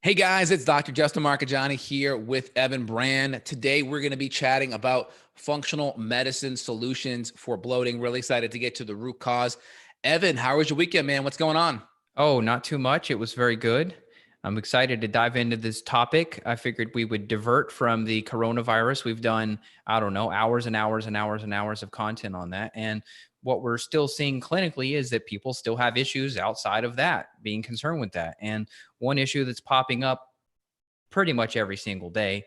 Hey guys, it's Dr. Justin Marchegiani here with Evan Brand. Today we're going to be chatting about functional medicine solutions for bloating. Really excited to get to the root cause. Evan, how was your weekend, man? What's going on? Oh, not too much. It was very good. I'm excited to dive into this topic. I figured we would divert from the coronavirus. We've done, I don't know, hours and hours and hours and hours of content on that. And what we're still seeing clinically is that people still have issues outside of that, being concerned with that. And one issue that's popping up pretty much every single day,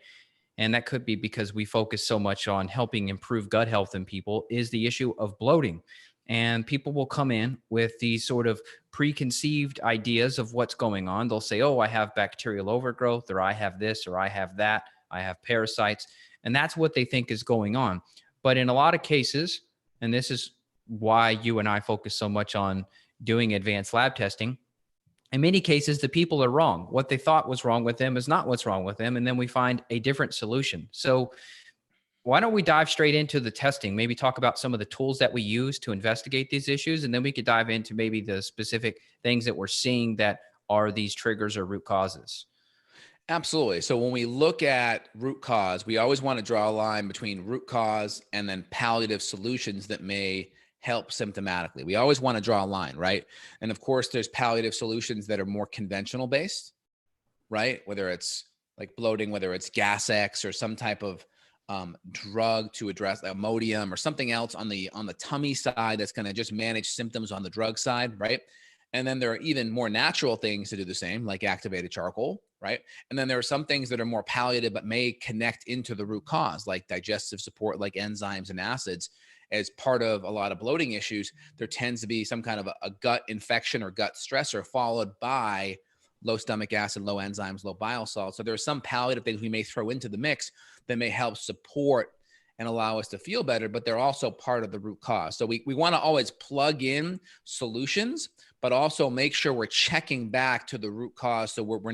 and that could be because we focus so much on helping improve gut health in people, is the issue of bloating. And people will come in with these sort of preconceived ideas of what's going on. They'll say, oh, I have bacterial overgrowth, or I have this, or I have that, I have parasites. And that's what they think is going on. But in a lot of cases, and this is why you and I focus so much on doing advanced lab testing, in many cases, the people are wrong. What they thought was wrong with them is not what's wrong with them. And then we find a different solution. So why don't we dive straight into the testing, maybe talk about some of the tools that we use to investigate these issues, and then we could dive into maybe the specific things that we're seeing that are these triggers or root causes. Absolutely. So when we look at root cause, we always want to draw a line between root cause and then palliative solutions that may help symptomatically. We always want to draw a line, right? And of course, there's palliative solutions that are more conventional based, right? Whether it's like bloating, whether it's gas X or some type of drug to address Imodium or something else on the tummy side that's going to just manage symptoms on the drug side, right? And then there are even more natural things to do the same, like activated charcoal, right? And then there are some things that are more palliative but may connect into the root cause, like digestive support, like enzymes and acids. As part of a lot of bloating issues, there tends to be some kind of a gut infection or gut stressor followed by low stomach acid, low enzymes, low bile salts. So there are some palliative things we may throw into the mix that may help support and allow us to feel better, but they're also part of the root cause. So we want to always plug in solutions, but also make sure we're checking back to the root cause. So we're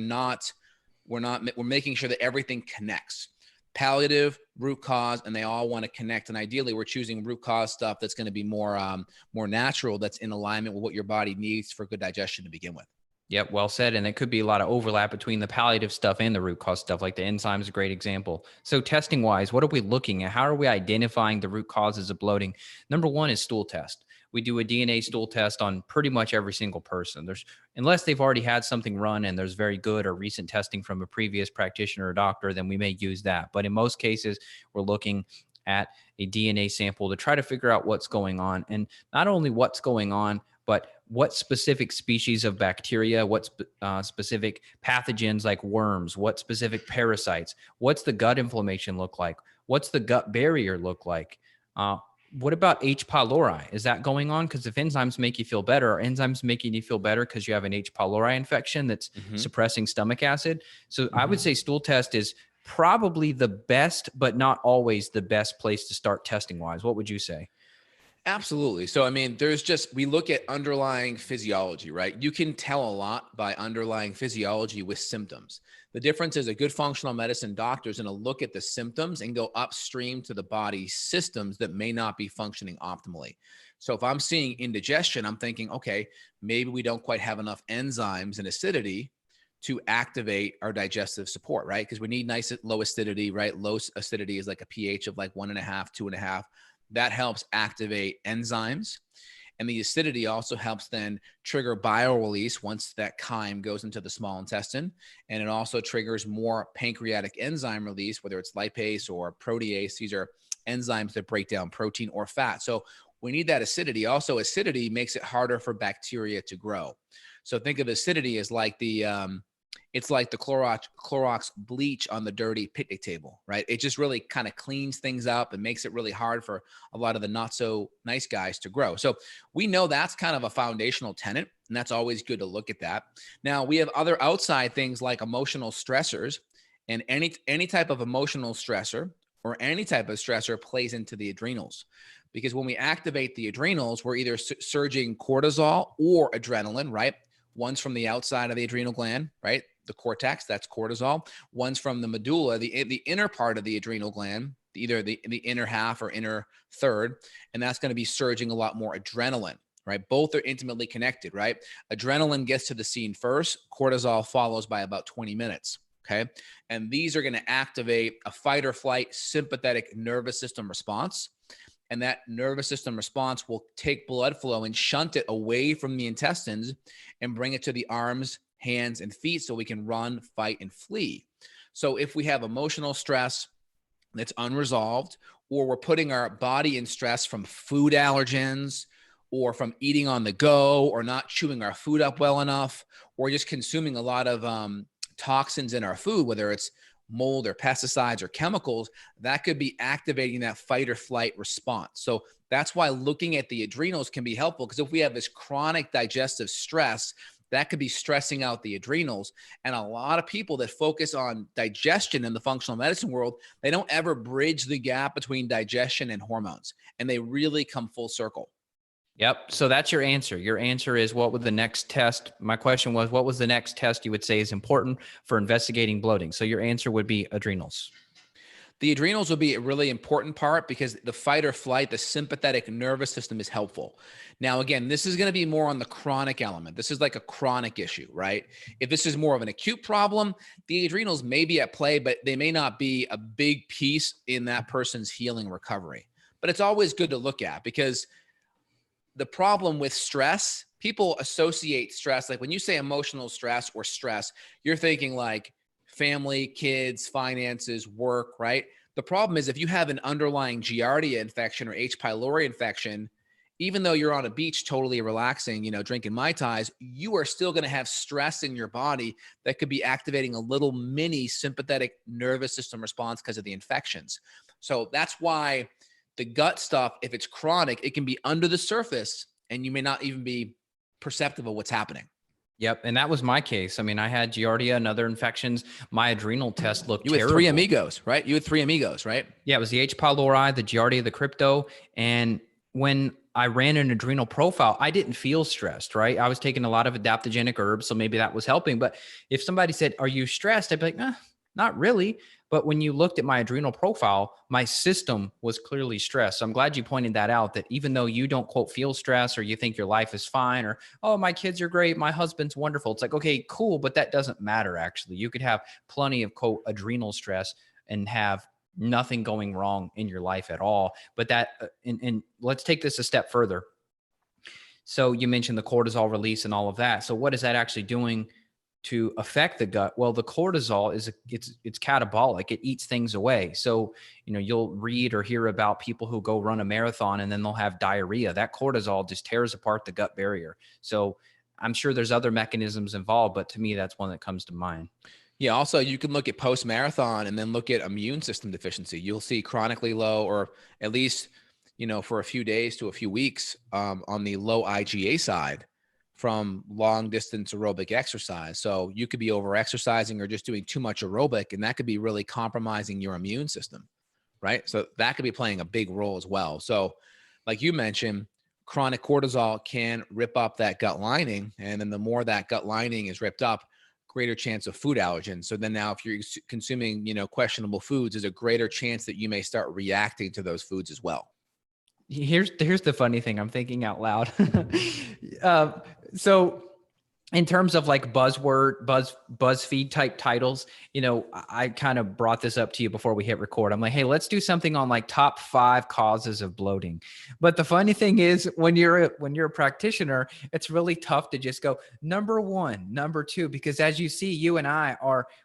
making sure that everything connects. Palliative, root cause, and they all want to connect. And ideally, we're choosing root cause stuff that's going to be more natural, that's in alignment with what your body needs for good digestion to begin with. Yep, well said. And there could be a lot of overlap between the palliative stuff and the root cause stuff, like the enzyme is a great example. So testing wise, what are we looking at? How are we identifying the root causes of bloating? Number one is stool test. We do a DNA stool test on pretty much every single person. Unless they've already had something run and there's very good or recent testing from a previous practitioner or doctor, then we may use that. But in most cases, we're looking at a DNA sample to try to figure out what's going on. And not only what's going on, but what specific species of bacteria, what specific pathogens like worms, what specific parasites, what's the gut inflammation look like? What's the gut barrier look like? What about H. pylori? Is that going on? Because if enzymes make you feel better, are enzymes making you feel better because you have an H. pylori infection that's suppressing stomach acid? So I would say stool test is probably the best, but not always the best place to start testing wise. What would you say? Absolutely. So, I mean, we look at underlying physiology, right? You can tell a lot by underlying physiology with symptoms. The difference is a good functional medicine doctor is going to look at the symptoms and go upstream to the body systems that may not be functioning optimally. So if I'm seeing indigestion, I'm thinking, okay, maybe we don't quite have enough enzymes and acidity to activate our digestive support, right? Because we need nice low acidity, right? Low acidity is like a pH of like 1.5, 2.5. That helps activate enzymes. And the acidity also helps then trigger bile release once that chyme goes into the small intestine. And it also triggers more pancreatic enzyme release, whether it's lipase or protease. These are enzymes that break down protein or fat. So we need that acidity. Also, acidity makes it harder for bacteria to grow. So think of acidity as like it's like the Clorox bleach on the dirty picnic table, right? It just really kind of cleans things up and makes it really hard for a lot of the not so nice guys to grow. So we know that's kind of a foundational tenet, and that's always good to look at that. Now we have other outside things like emotional stressors, and any type of emotional stressor or any type of stressor plays into the adrenals. Because when we activate the adrenals, we're either surging cortisol or adrenaline, right? One's from the outside of the adrenal gland, right? The cortex, that's cortisol. One's from the medulla, the inner part of the adrenal gland, either the inner half or inner third, and that's going to be surging a lot more adrenaline, right? Both are intimately connected, right? Adrenaline gets to the scene first, cortisol follows by about 20 minutes. Okay. And these are going to activate a fight or flight sympathetic nervous system response. And that nervous system response will take blood flow and shunt it away from the intestines and bring it to the arms, hands, and feet so we can run, fight, and flee. So if we have emotional stress that's unresolved, or we're putting our body in stress from food allergens, or from eating on the go, or not chewing our food up well enough, or just consuming a lot of toxins in our food, whether it's mold or pesticides or chemicals, that could be activating that fight or flight response. So that's why looking at the adrenals can be helpful, because if we have this chronic digestive stress, that could be stressing out the adrenals. And a lot of people that focus on digestion in the functional medicine world, they don't ever bridge the gap between digestion and hormones, and they really come full circle. Yep. So that's your answer. Your answer is, what would the next test? My question was, what was the next test you would say is important for investigating bloating? So your answer would be adrenals. The adrenals will be a really important part, because the fight or flight, the sympathetic nervous system, is helpful. Now, again, this is going to be more on the chronic element. This is like a chronic issue, right? If this is more of an acute problem, the adrenals may be at play, but they may not be a big piece in that person's healing recovery. But it's always good to look at, because the problem with stress, people associate stress. Like when you say emotional stress or stress, you're thinking like family, kids, finances, work, right? The problem is if you have an underlying Giardia infection or H. pylori infection, even though you're on a beach totally relaxing, drinking Mai Tais, you are still going to have stress in your body that could be activating a little mini sympathetic nervous system response because of the infections. So that's why the gut stuff, if it's chronic, it can be under the surface and you may not even be perceptive of what's happening. Yep. And that was my case. I mean, I had Giardia and other infections. My adrenal test looked terrible. You had three amigos, right? You had three amigos, right? Yeah, it was the H. pylori, the Giardia, the crypto. And when I ran an adrenal profile, I didn't feel stressed, right? I was taking a lot of adaptogenic herbs, so maybe that was helping. But if somebody said, "Are you stressed?" I'd be like, not really. But when you looked at my adrenal profile, my system was clearly stressed. So I'm glad you pointed that out, that even though you don't, quote, feel stress, or you think your life is fine, or, oh, my kids are great, my husband's wonderful. It's like, okay, cool. But that doesn't matter, actually. You could have plenty of, quote, adrenal stress and have nothing going wrong in your life at all. But that, and let's take this a step further. So you mentioned the cortisol release and all of that. So what is that actually doing to affect the gut? Well, the cortisol it's catabolic. It eats things away. So, you'll read or hear about people who go run a marathon and then they'll have diarrhea. That cortisol just tears apart the gut barrier. So I'm sure there's other mechanisms involved, but to me, that's one that comes to mind. Yeah. Also, you can look at post-marathon and then look at immune system deficiency. You'll see chronically low, or at least, for a few days to a few weeks on the low IgA side from long distance aerobic exercise. So you could be over exercising or just doing too much aerobic, and that could be really compromising your immune system, right? So that could be playing a big role as well. So like you mentioned, chronic cortisol can rip up that gut lining. And then the more that gut lining is ripped up, greater chance of food allergens. So then now if you're consuming, questionable foods, there's a greater chance that you may start reacting to those foods as well. Here's the funny thing. I'm thinking out loud. So in terms of like BuzzFeed type titles, I kind of brought this up to you before we hit record. I'm like, hey, let's do something on like top 5 causes of bloating. But the funny thing is, when you're a practitioner, it's really tough to just go number 1, number 2, because as you see, you and I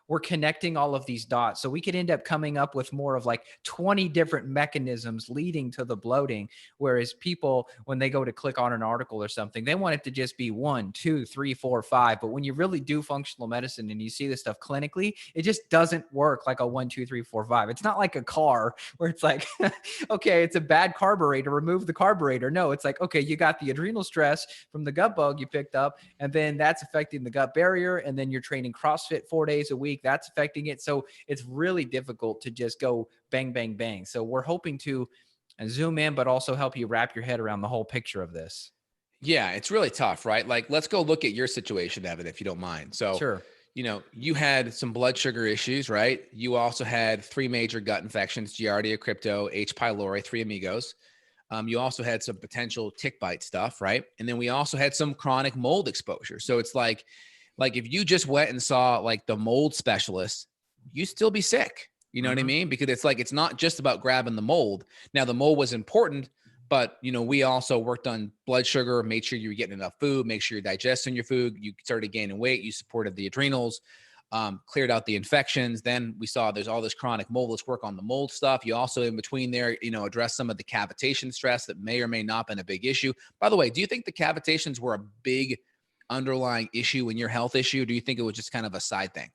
we're connecting all of these dots. So we could end up coming up with more of like 20 different mechanisms leading to the bloating. Whereas people, when they go to click on an article or something, they want it to just be 1, 2, 3, 4, 5. But when you really do functional medicine and you see this stuff clinically, it just doesn't work like a 1, 2, 3, 4, 5. It's not like a car where it's like, okay, it's a bad carburetor, remove the carburetor. No, it's like, okay, you got the adrenal stress from the gut bug you picked up, and then that's affecting the gut barrier. And then you're training CrossFit 4 days a week. That's affecting it. So it's really difficult to just go bang, bang, bang. So we're hoping to zoom in, but also help you wrap your head around the whole picture of this. Yeah, it's really tough, right? Like, let's go look at your situation, Evan, if you don't mind. So, sure. You had some blood sugar issues, right? You also had 3 major gut infections: Giardia, crypto, H. pylori, 3 amigos. You also had some potential tick bite stuff, right? And then we also had some chronic mold exposure. So it's like if you just went and saw like the mold specialist, you still be sick. You know what I mean? Because it's like, it's not just about grabbing the mold. Now the mold was important, but we also worked on blood sugar, made sure you were getting enough food, make sure you're digesting your food. You started gaining weight. You supported the adrenals, cleared out the infections. Then we saw there's all this chronic mold. Let's work on the mold stuff. You also in between there, address some of the cavitation stress that may or may not been a big issue. By the way, do you think the cavitations were a big underlying issue in your health issue? Or do you think it was just kind of a side thing?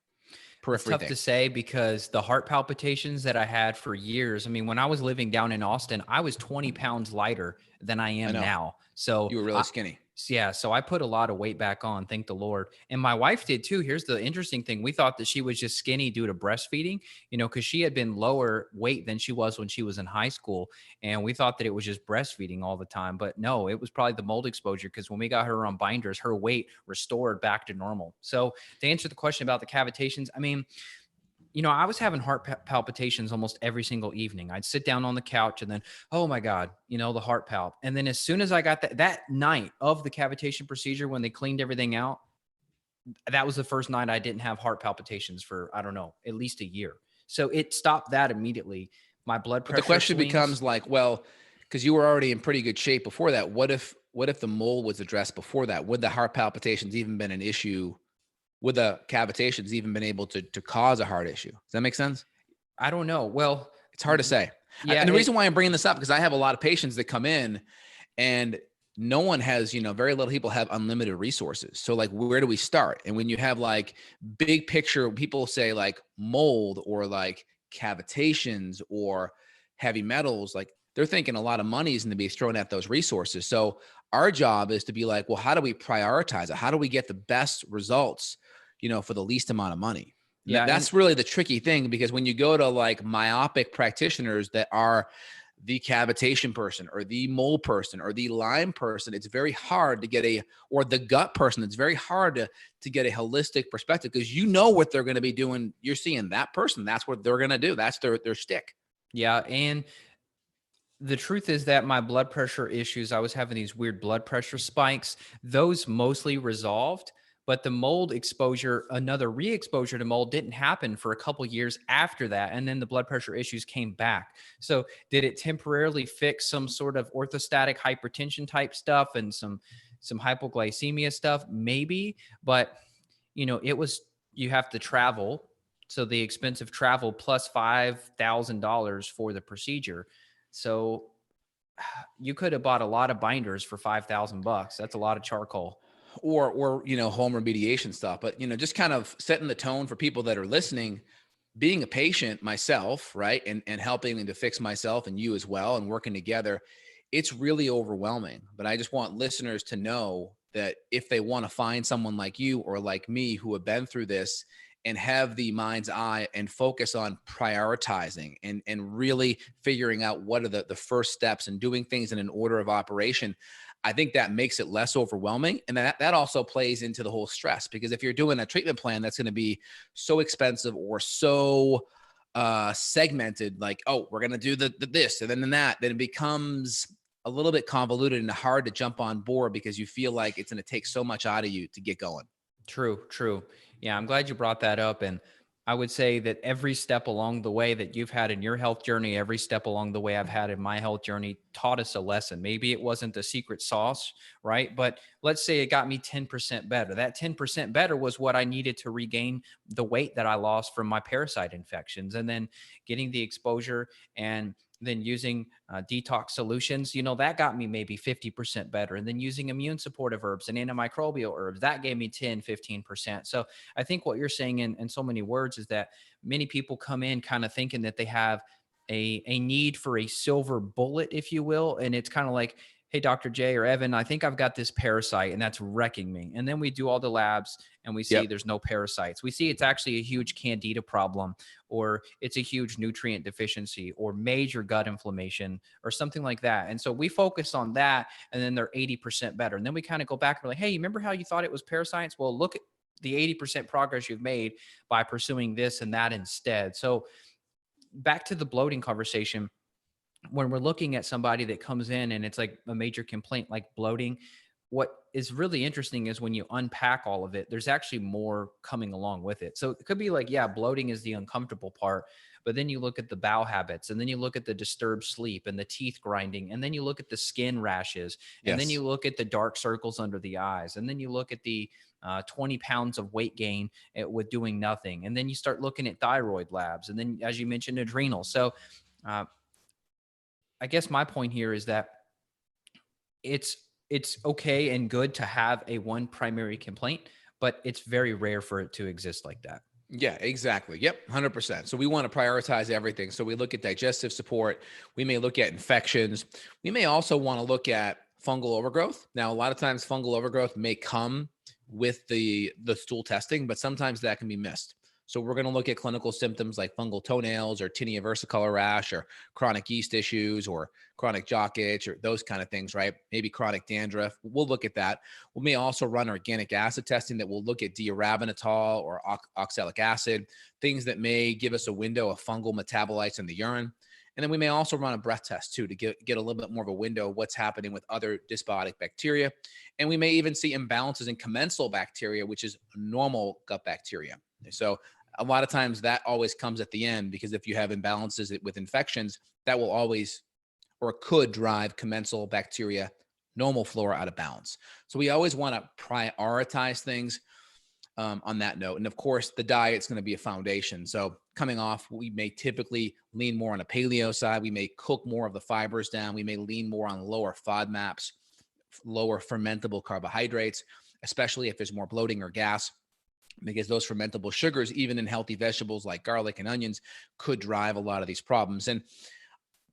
It's tough to say because the heart palpitations that I had for years, I mean, when I was living down in Austin, I was 20 pounds lighter than I am now. So you were really skinny. Yeah. So I put a lot of weight back on, thank the Lord. And my wife did too. Here's the interesting thing. We thought that she was just skinny due to breastfeeding, because she had been lower weight than she was when she was in high school. And we thought that it was just breastfeeding all the time. But no, it was probably the mold exposure, because when we got her on binders, her weight restored back to normal. So to answer the question about the cavitations, I mean, I was having heart palpitations almost every single evening. I'd sit down on the couch and then, oh my God, the heart palp. And then as soon as I got that night of the cavitation procedure, when they cleaned everything out, that was the first night I didn't have heart palpitations for, I don't know, at least a year. So it stopped that immediately. My blood pressure. But the question becomes like, well, because you were already in pretty good shape before that. What if the mold was addressed before that? Would the heart palpitations even been an issue? Would the cavitations even been able to cause a heart issue? Does that make sense? I don't know. Well, it's hard to say. Yeah. And the reason why I'm bringing this up, because I have a lot of patients that come in and no one has, very little people have unlimited resources. So like, where do we start? And when you have like big picture, people say like mold or like cavitations or heavy metals, like they're thinking a lot of money is going to be thrown at those resources. So our job is to be like, well, how do we prioritize it? How do we get the best results, for the least amount of money? Yeah. That's really the tricky thing, because when you go to like myopic practitioners that are the cavitation person or the mold person or the Lyme person, it's very hard to get or the gut person. It's very hard to get a holistic perspective, because what they're going to be doing. You're seeing that person. That's what they're going to do. That's their shtick. Yeah. And the truth is that my blood pressure issues, I was having these weird blood pressure spikes. Those mostly resolved, but the mold exposure, another re-exposure to mold, didn't happen for a couple years after that. And then the blood pressure issues came back. So did it temporarily fix some sort of orthostatic hypertension type stuff and some hypoglycemia stuff? Maybe, but you have to travel. So the expensive travel plus $5,000 for the procedure. So you could have bought a lot of binders for $5,000. That's a lot of charcoal. Or home remediation stuff. But, just kind of setting the tone for people that are listening, being a patient myself, right? And helping to fix myself and you as well, and working together, it's really overwhelming. But I just want listeners to know that if they want to find someone like you or like me who have been through this and have the mind's eye and focus on prioritizing and really figuring out what are the first steps and doing things in an order of operation, I think that makes it less overwhelming. And that also plays into the whole stress, because if you're doing a treatment plan that's going to be so expensive or so segmented, like, oh, we're going to do this and then that, then it becomes a little bit convoluted and hard to jump on board, because you feel like it's going to take so much out of you to get going. True. Yeah, I'm glad you brought that up. And I would say that every step along the way that you've had in your health journey, every step along the way I've had in my health journey taught us a lesson. Maybe it wasn't the secret sauce, right? But let's say it got me 10% better. That 10% better was what I needed to regain the weight that I lost from my parasite infections, and then getting the exposure and then using detox solutions, that got me maybe 50% better. And then using immune supportive herbs and antimicrobial herbs, that gave me 10, 15%. So I think what you're saying in so many words is that many people come in kind of thinking that they have a need for a silver bullet, if you will. And it's kind of like, hey, Dr. J or Evan, I think I've got this parasite and that's wrecking me. And then we do all the labs and we see there's no parasites. We see it's actually a huge candida problem, or it's a huge nutrient deficiency or major gut inflammation or something like that. And so we focus on that, and then they're 80% better. And then we kind of go back and we're like, hey, you remember how you thought it was parasites? Well, look at the 80% progress you've made by pursuing this and that instead. So back to the bloating conversation. when we're looking at somebody that comes in and it's like a major complaint like bloating, what is really interesting is when you unpack all of it, there's actually more coming along with it. So it could be like, yeah, bloating is the uncomfortable part, but then you look at the bowel habits, and then you look at the disturbed sleep and the teeth grinding, and then you look at the skin rashes, and then Yes. you look at the dark circles under the eyes, and then you look at the 20 pounds of weight gain with doing nothing. And then you start looking at thyroid labs. And then, as you mentioned, adrenal. So uh, I guess my point here is that it's it's okay and good to have a one primary complaint, but it's very rare for it to exist like that. Yeah, exactly. Yep, 100%. So we want to prioritize everything. So we look at digestive support. We may look at infections. We may also want to look at fungal overgrowth. Now, a lot of times fungal overgrowth may come with the stool testing, but sometimes that can be missed. So we're going to look at clinical symptoms like fungal toenails or tinea versicolor rash or chronic yeast issues or chronic jock itch or those kind of things, right? Maybe chronic dandruff. We'll look at that. We may also run organic acid testing that will look at diarabinitol or oxalic acid, things that may give us a window of fungal metabolites in the urine. And then we may also run a breath test too to get a little bit more of a window of what's happening with other dysbiotic bacteria. And we may even see imbalances in commensal bacteria, which is normal gut bacteria. So a lot of times that always comes at the end, because if you have imbalances with infections, that will always or could drive commensal bacteria, normal flora out of balance. So we always want to prioritize things on that note. And of course, the diet's going to be a foundation. So coming off, we may typically lean more on a paleo side. We may cook more of the fibers down. We may lean more on lower FODMAPs, lower fermentable carbohydrates, especially if there's more bloating or gas, because those fermentable sugars, even in healthy vegetables like garlic and onions, could drive a lot of these problems. And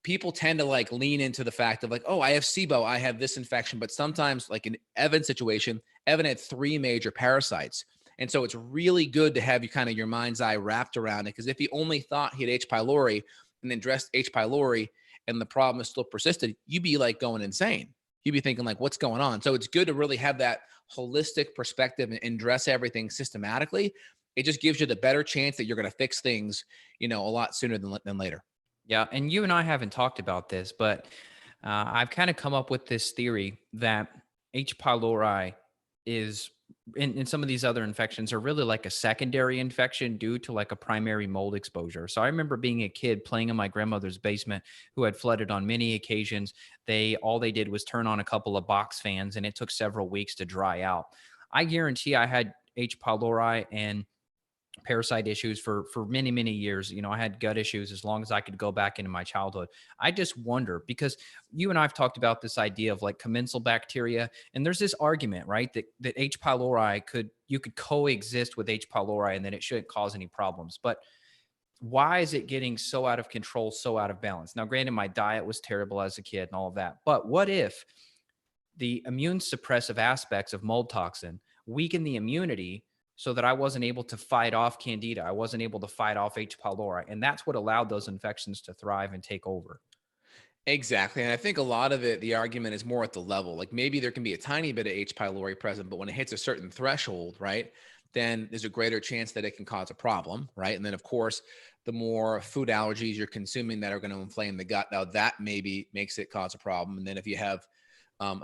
people tend to like lean into the fact of like, oh, I have SIBO, I have this infection. But sometimes, like in Evan's situation, Evan had 3 major parasites. And so it's really good to have you kind of your mind's eye wrapped around it. Because if he only thought he had H. pylori and then dressed H. pylori and the problem is still persisted, you'd be like going insane. You'd be thinking like, what's going on? So it's good to really have that holistic perspective and dress everything systematically. It just gives you the better chance that you're going to fix things, a lot sooner than later. Yeah. And you and I haven't talked about this, but I've kind of come up with this theory that H. pylori is in some of these other infections are really like a secondary infection due to like a primary mold exposure. So I remember being a kid playing in my grandmother's basement who had flooded on many occasions. All they did was turn on a couple of box fans and it took several weeks to dry out. I guarantee I had H. pylori and parasite issues for many years. I had gut issues as long as I could go back into my childhood. I just wonder, because you and I've talked about this idea of like commensal bacteria, and there's this argument, right, that H. pylori you could coexist with H. pylori and that it shouldn't cause any problems. But why is it getting so out of control, so out of balance? Now, granted, my diet was terrible as a kid and all of that, but what if the immune suppressive aspects of mold toxin weaken the immunity so that I wasn't able to fight off candida? I wasn't able to fight off H. pylori. And that's what allowed those infections to thrive and take over. Exactly. And I think a lot of it, the argument is more at the level. Like maybe there can be a tiny bit of H. pylori present, but when it hits a certain threshold, right, then there's a greater chance that it can cause a problem, right? And then, of course, the more food allergies you're consuming that are going to inflame the gut, now that maybe makes it cause a problem. And then if you have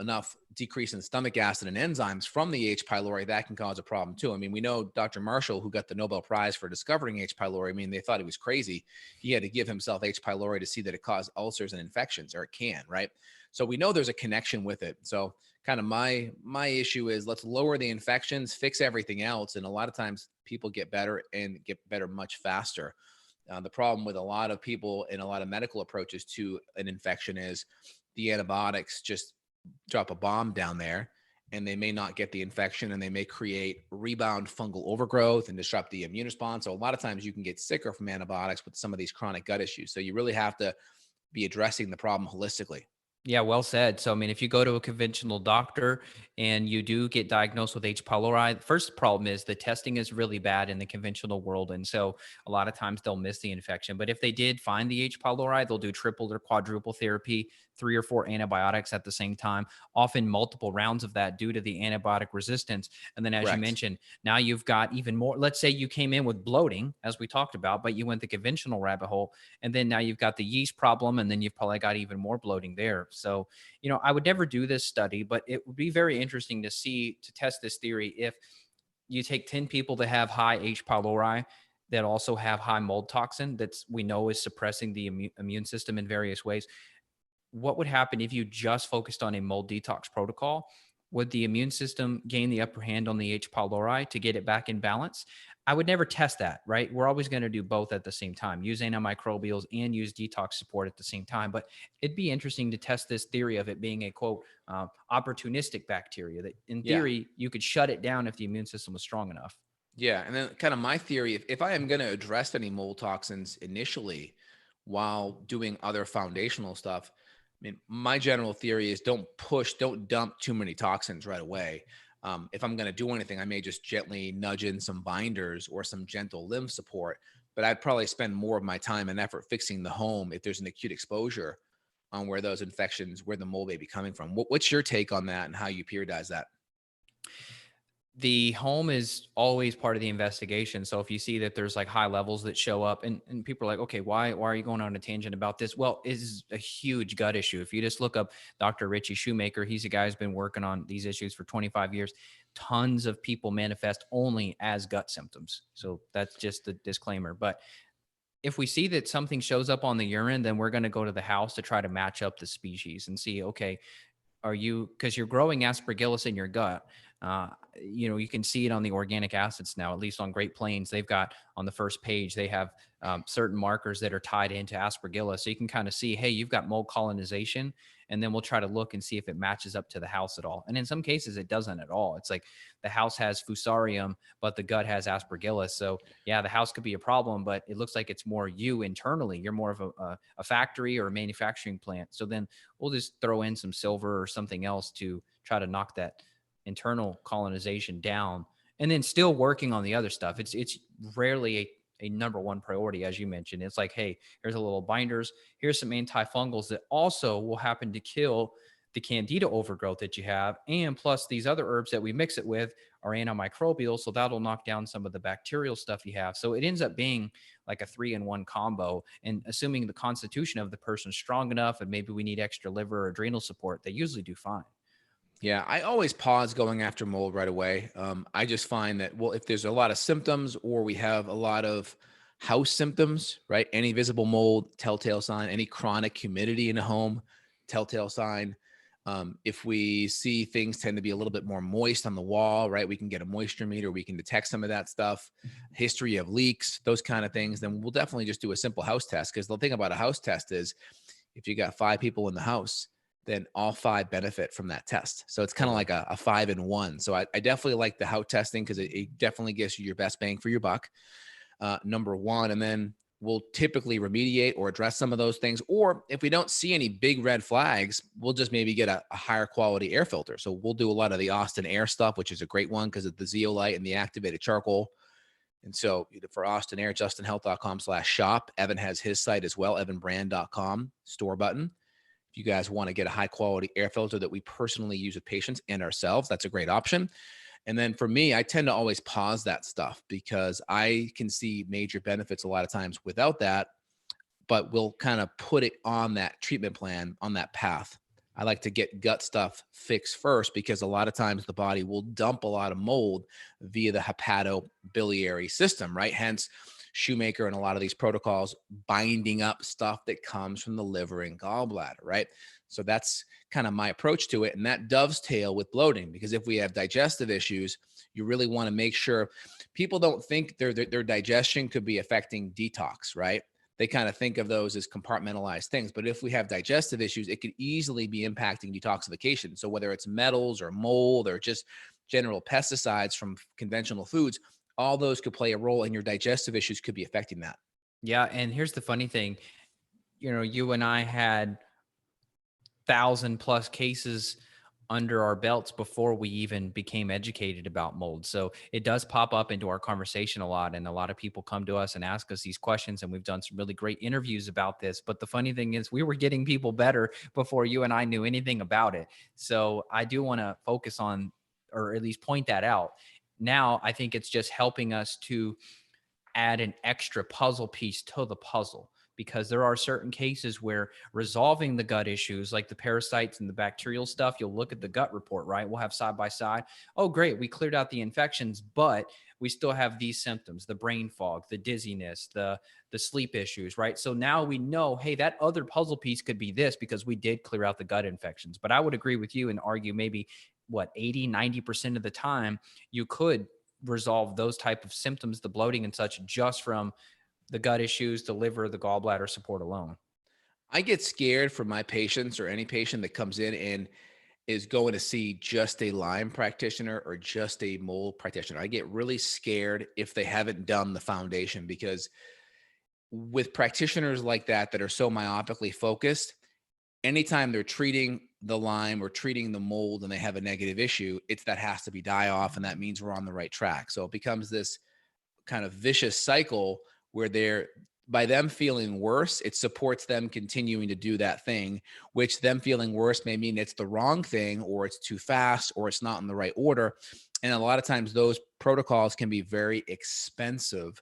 enough decrease in stomach acid and enzymes from the H. pylori, that can cause a problem too. I mean, we know Dr. Marshall, who got the Nobel Prize for discovering H. pylori, I mean, they thought he was crazy. He had to give himself H. pylori to see that it caused ulcers and infections, or it can, right? So we know there's a connection with it. So kind of my issue is let's lower the infections, fix everything else. And a lot of times people get better and get better much faster. The problem with a lot of people and a lot of medical approaches to an infection is the antibiotics just drop a bomb down there and they may not get the infection and they may create rebound fungal overgrowth and disrupt the immune response. So a lot of times you can get sicker from antibiotics with some of these chronic gut issues. So you really have to be addressing the problem holistically. Yeah, well said. So, I mean, if you go to a conventional doctor and you do get diagnosed with H. pylori, the first problem is the testing is really bad in the conventional world. And so a lot of times they'll miss the infection. But if they did find the H. pylori, they'll do triple or quadruple therapy, 3 or 4 antibiotics at the same time, often multiple rounds of that due to the antibiotic resistance. And then, as you Correct. mentioned, now you've got even more. Let's say you came in with bloating, as we talked about, but you went the conventional rabbit hole. And then now you've got the yeast problem, and then you've probably got even more bloating there. So, I would never do this study, but it would be very interesting to see, to test this theory. If you take 10 people that have high H. pylori that also have high mold toxin, that's we know is suppressing the immune system in various ways, what would happen if you just focused on a mold detox protocol? Would the immune system gain the upper hand on the H. pylori to get it back in balance? I would never test that, right? We're always going to do both at the same time, use antimicrobials and use detox support at the same time. But it'd be interesting to test this theory of it being a quote, opportunistic bacteria that in Yeah. theory, you could shut it down if the immune system was strong enough. Yeah. And then kind of my theory, if I am going to address any mold toxins initially while doing other foundational stuff, I mean, my general theory is don't dump too many toxins right away. If I'm going to do anything, I may just gently nudge in some binders or some gentle lymph support, but I'd probably spend more of my time and effort fixing the home if there's an acute exposure on where those infections, where the mold may be coming from. What's your take on that and how you periodize that? The home is always part of the investigation. So if you see that there's like high levels that show up, and people are like, okay, why are you going on a tangent about this? Well, it's a huge gut issue. If you just look up Dr. Richie Shoemaker, he's a guy who's been working on these issues for 25 years. Tons of people manifest only as gut symptoms. So that's just the disclaimer. But if we see that something shows up on the urine, then we're going to go to the house to try to match up the species and see, okay, are you, because you're growing aspergillus in your gut. You can see it on the organic acids now, at least on Great Plains. They've got on the first page, they have certain markers that are tied into aspergillus. So you can kind of see, hey, you've got mold colonization. And then we'll try to look and see if it matches up to the house at all. And in some cases, it doesn't at all. It's like the house has fusarium, but the gut has aspergillus. So yeah, the house could be a problem, but it looks like it's more you internally. You're more of a factory or a manufacturing plant. So then we'll just throw in some silver or something else to try to knock that internal colonization down, and then still working on the other stuff. It's rarely a number one priority, as you mentioned. It's like, hey, here's a little binders, here's some antifungals that also will happen to kill the candida overgrowth that you have, and plus these other herbs that we mix it with are antimicrobial, so that'll knock down some of the bacterial stuff you have. So it ends up being like a 3-in-1 combo. And assuming the constitution of the person's strong enough and maybe we need extra liver or adrenal support, they usually do fine. Yeah, I always pause going after mold right away. I just find that, well, if there's a lot of symptoms or we have a lot of house symptoms, right? Any visible mold, telltale sign, any chronic humidity in a home, telltale sign. If we see things tend to be a little bit more moist on the wall, right? We can get a moisture meter, we can detect some of that stuff, history of leaks, those kind of things. Then we'll definitely just do a simple house test. Because the thing about a house test is if you got 5 people in the house, then all 5 benefit from that test. So it's kind of Totally. like a 5-in-1. So I definitely like the house testing because it definitely gives you your best bang for your buck, number one. And then we'll typically remediate or address some of those things. Or if we don't see any big red flags, we'll just maybe get a higher quality air filter. So we'll do a lot of the Austin Air stuff, which is a great one because of the zeolite and the activated charcoal. And so for Austin Air, justinhealth.com/shop. Evan has his site as well, evanbrand.com store button. If you guys want to get a high quality air filter that we personally use with patients and ourselves, that's a great option. And then for me, I tend to always pause that stuff because I can see major benefits a lot of times without that, but we'll kind of put it on that treatment plan, on that path. I like to get gut stuff fixed first because a lot of times the body will dump a lot of mold via the hepatobiliary system, right? Hence, Shoemaker and a lot of these protocols binding up stuff that comes from the liver and gallbladder, right? So that's kind of my approach to it. And that dovetail with bloating, because if we have digestive issues, you really want to make sure people don't think their digestion could be affecting detox, right? They kind of think of those as compartmentalized things. But if we have digestive issues, it could easily be impacting detoxification. So whether it's metals or mold or just general pesticides from conventional foods, all those could play a role, and your digestive issues could be affecting that. Yeah. And here's the funny thing, you and I had 1,000 plus cases under our belts before we even became educated about mold. So it does pop up into our conversation a lot. And a lot of people come to us and ask us these questions. And we've done some really great interviews about this. But the funny thing is, we were getting people better before you and I knew anything about it. So I do want to focus on, or at least point that out. Now, I think it's just helping us to add an extra puzzle piece to the puzzle, because there are certain cases where resolving the gut issues like the parasites and the bacterial stuff, you'll look at the gut report, right? We'll have side by side. Oh, great. We cleared out the infections, but we still have these symptoms, the brain fog, the dizziness, the sleep issues, right? So now we know, hey, that other puzzle piece could be this because we did clear out the gut infections. But I would agree with you and argue maybe what 80-90% of the time you could resolve those type of symptoms, the bloating and such, just from the gut issues, the liver, the gallbladder support alone. I get scared for my patients or any patient that comes in and is going to see just a Lyme practitioner or just a mold practitioner. I get really scared if they haven't done the foundation, because with practitioners like that are so myopically focused, anytime they're treating the Lyme or treating the mold and they have a negative issue, it's that has to be die off. And that means we're on the right track. So it becomes this kind of vicious cycle where they're, by them feeling worse, it supports them continuing to do that thing, which them feeling worse may mean it's the wrong thing, or it's too fast, or it's not in the right order. And a lot of times those protocols can be very expensive,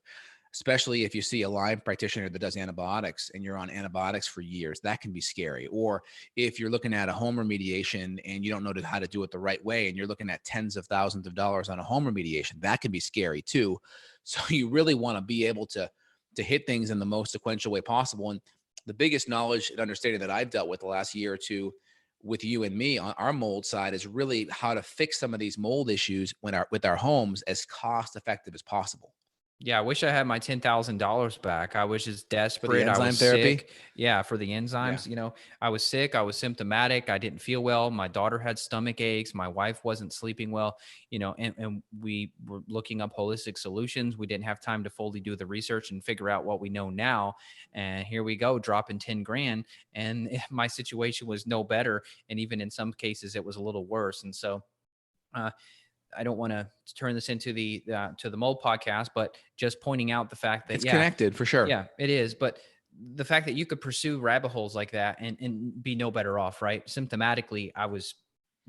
especially if you see a Lyme practitioner that does antibiotics and you're on antibiotics for years. That can be scary. Or if you're looking at a home remediation and you don't know how to do it the right way, and you're looking at tens of thousands of dollars on a home remediation, that can be scary too. So you really want to be able to hit things in the most sequential way possible. And the biggest knowledge and understanding that I've dealt with the last year or two with you and me on our mold side is really how to fix some of these mold issues with our homes as cost effective as possible. Yeah, I wish I had my $10,000 back. I was just For the desperate. I was enzyme therapy. sick. Yeah, for the Yeah. enzymes, I was sick. I was symptomatic. I didn't feel well. My daughter had stomach aches. My wife wasn't sleeping well, and we were looking up holistic solutions. We didn't have time to fully do the research and figure out what we know now. And here we go, dropping 10 grand. And my situation was no better. And even in some cases, it was a little worse. And so, uh, I don't want to turn this into the to the mold podcast, but just pointing out the fact that It's connected for sure. yeah, it is. But the fact that you could pursue rabbit holes like that and be no better off, right? Symptomatically, I was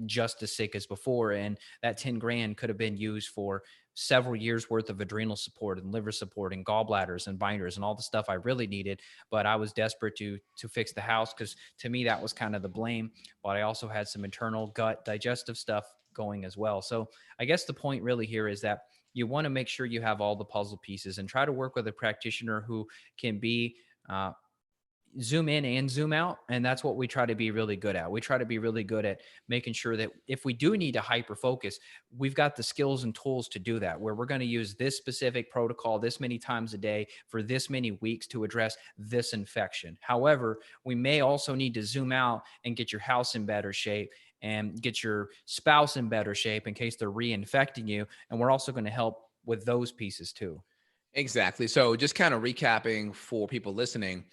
just as sick as before, and that 10 grand could have been used for several years worth of adrenal support and liver support and gallbladders and binders and all the stuff I really needed. But I was desperate to fix the house, because to me that was kind of the blame. But I also had some internal gut digestive stuff going as well. So I guess the point really here is that you want to make sure you have all the puzzle pieces and try to work with a practitioner who can be zoom in and zoom out. And that's what we try to be really good at. We try to be really good at making sure that if we do need to hyper focus, we've got the skills and tools to do that, where we're going to use this specific protocol this many times a day for this many weeks to address this infection. However, we may also need to zoom out and get your house in better shape and get your spouse in better shape in case they're reinfecting you. And we're also going to help with those pieces too. Exactly. So just kind of recapping for people listening,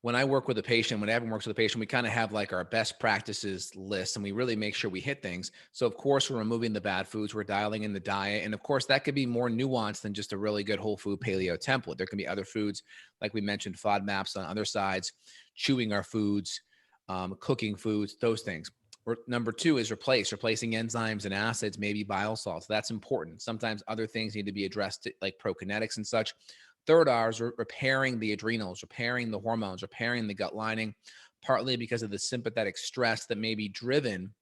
when I work with a patient, when Evan works with a patient, we kind of have like our best practices list, and we really make sure we hit things. So of course, we're removing the bad foods, we're dialing in the diet. And of course, that could be more nuanced than just a really good whole food paleo template. There can be other foods, like we mentioned, FODMAPs on other sides, chewing our foods, cooking foods, those things. Number two is replacing enzymes and acids, maybe bile salts. That's important. Sometimes other things need to be addressed, like prokinetics and such. Third R is repairing the adrenals, repairing the hormones, repairing the gut lining, partly because of the sympathetic stress that may be driven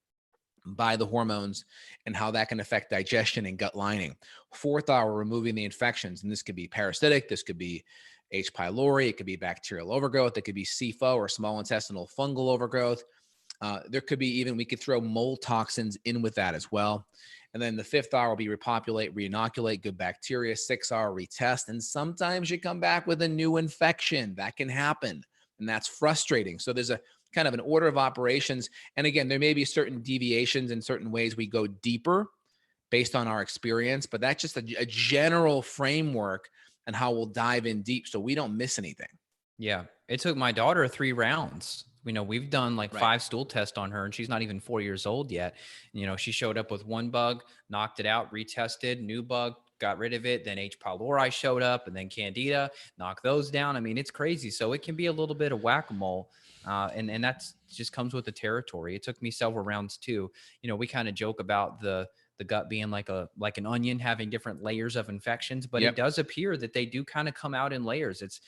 by the hormones and how that can affect digestion and gut lining. Fourth R, removing the infections. And this could be parasitic, this could be H. pylori, it could be bacterial overgrowth, it could be SIFO or small intestinal fungal overgrowth. There could be even, we could throw mold toxins in with that as well. And then the fifth R will be repopulate, reinoculate good bacteria. 6R, retest. And sometimes you come back with a new infection. That can happen. And that's frustrating. So there's a kind of an order of operations. And again, there may be certain deviations in certain ways we go deeper based on our experience, but that's just a general framework and how we'll dive in deep so we don't miss anything. Yeah. It took my daughter 3 rounds We've done like Right. 5 stool tests on her and she's not even 4 years old yet. She showed up with one bug, knocked it out, retested, new bug, got rid of it. Then H. pylori showed up and then candida, knocked those down. I mean, it's crazy. So it can be a little bit of whack-a-mole. And that's just comes with the territory. It took me several rounds too. We kind of joke about the gut being like an onion, having different layers of infections, but it Yep. does appear that they do kind of come out in layers. It's,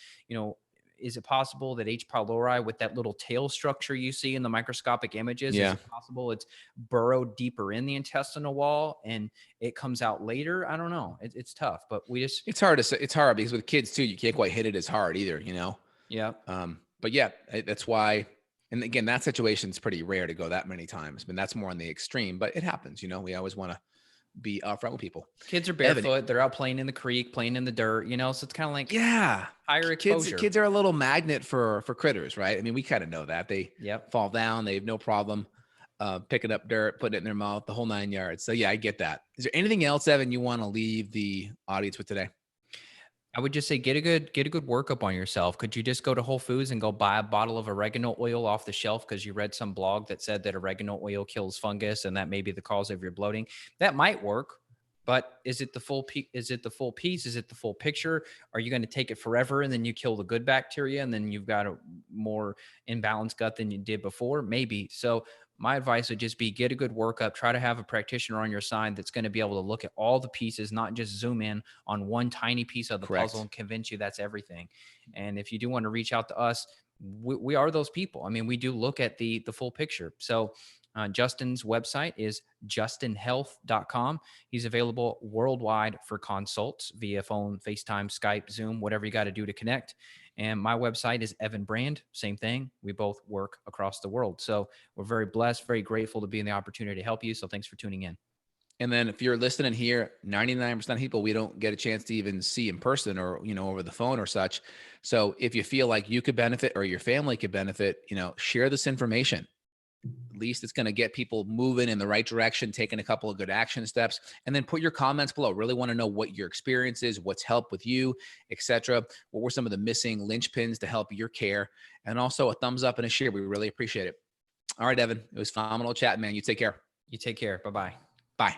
is it possible that H. pylori, with that little tail structure you see in the microscopic images, is Yeah. it possible it's burrowed deeper in the intestinal wall and it comes out later? I don't know. It's tough, but we just, It's hard to say. It's hard because with kids too, you can't quite hit it as hard either, yeah. But yeah, that's why. And again, that situation is pretty rare to go that many times. I mean, that's more on the extreme, but it happens. We always want to be upfront with people. Kids are Evan, barefoot. They're out playing in the creek, playing in the dirt, so it's kind of like yeah, higher exposure. kids are a little magnet for critters, right? I mean, we kind of know that they Yep. fall down, they have no problem picking up dirt, putting it in their mouth, the whole 9 yards. So yeah, I get that. Is there anything else, Evan, you want to leave the audience with today? I would just say get a good workup on yourself. Could you just go to Whole Foods and go buy a bottle of oregano oil off the shelf because you read some blog that said that oregano oil kills fungus and that may be the cause of your bloating? That might work, but is it the full piece? Is it the full piece? Is it the full picture? Are you going to take it forever and then you kill the good bacteria and then you've got a more imbalanced gut than you did before? Maybe. So my advice would just be get a good workup. Try to have a practitioner on your side that's going to be able to look at all the pieces, not just zoom in on one tiny piece of the Correct. puzzle and convince you that's everything. And if you do want to reach out to us, we are those people. I mean, we do look at the full picture. So Justin's website is justinhealth.com. He's available worldwide for consults via phone, FaceTime, Skype, Zoom, whatever you got to do to connect. And my website is Evan Brand. Same thing. We both work across the world. So we're very blessed, very grateful to be in the opportunity to help you. So thanks for tuning in. And then if you're listening here, 99% of people we don't get a chance to even see in person or, over the phone or such. So if you feel like you could benefit or your family could benefit, share this information. At least it's going to get people moving in the right direction, taking a couple of good action steps, and then put your comments below. Really want to know what your experience is, what's helped with you, etc. What were some of the missing linchpins to help your care? And also a thumbs up and a share. We really appreciate it. All right, Evan, it was phenomenal chatting, man. You take care. You take care. Bye-bye. Bye.